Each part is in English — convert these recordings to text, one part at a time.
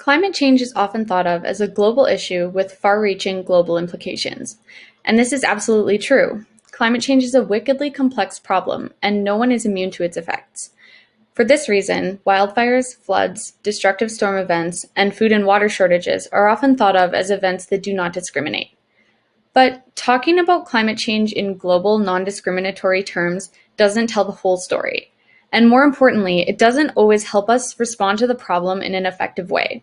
Climate change is often thought of as a global issue with far-reaching global implications. And this is absolutely true. Climate change is a wickedly complex problem, and no one is immune to its effects. For this reason, wildfires, floods, destructive storm events, and food and water shortages are often thought of as events that do not discriminate. But talking about climate change in global, non-discriminatory terms doesn't tell the whole story. And more importantly, it doesn't always help us respond to the problem in an effective way.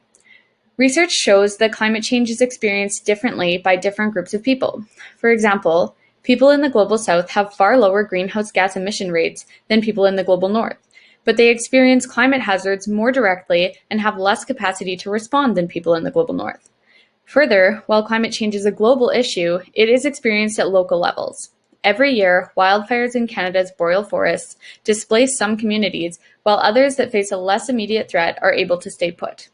Research shows that climate change is experienced differently by different groups of people. For example, people in the global south have far lower greenhouse gas emission rates than people in the global north, but they experience climate hazards more directly and have less capacity to respond than people in the global north. Further, while climate change is a global issue, it is experienced at local levels. Every year, wildfires in Canada's boreal forests displace some communities, while others that face a less immediate threat are able to stay put.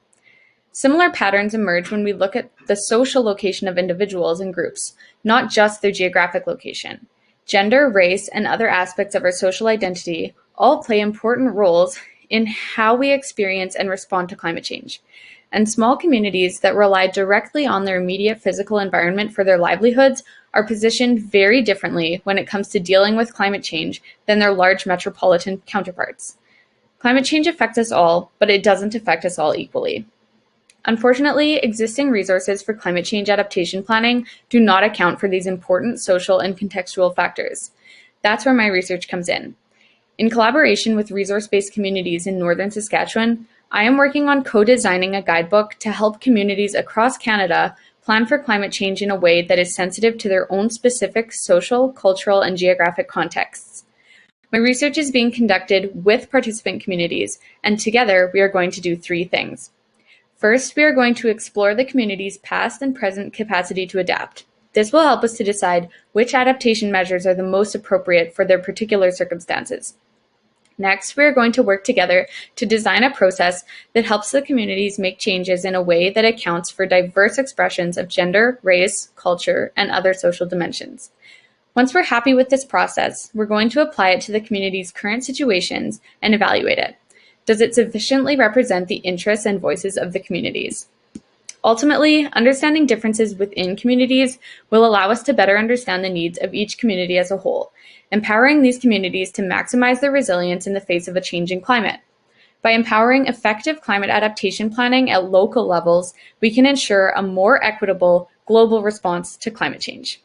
Similar patterns emerge when we look at the social location of individuals and groups, not just their geographic location. Gender, race, and other aspects of our social identity all play important roles in how we experience and respond to climate change. And small communities that rely directly on their immediate physical environment for their livelihoods are positioned very differently when it comes to dealing with climate change than their large metropolitan counterparts. Climate change affects us all, but it doesn't affect us all equally. Unfortunately, existing resources for climate change adaptation planning do not account for these important social and contextual factors. That's where my research comes in. In collaboration with resource-based communities in northern Saskatchewan, I am working on co-designing a guidebook to help communities across Canada plan for climate change in a way that is sensitive to their own specific social, cultural, and geographic contexts. My research is being conducted with participant communities, and together we are going to do three things. First, we are going to explore the community's past and present capacity to adapt. This will help us to decide which adaptation measures are the most appropriate for their particular circumstances. Next, we are going to work together to design a process that helps the communities make changes in a way that accounts for diverse expressions of gender, race, culture, and other social dimensions. Once we're happy with this process, we're going to apply it to the community's current situations and evaluate it. Does it sufficiently represent the interests and voices of the communities? Ultimately, understanding differences within communities will allow us to better understand the needs of each community as a whole, empowering these communities to maximize their resilience in the face of a changing climate. By empowering effective climate adaptation planning at local levels, we can ensure a more equitable global response to climate change.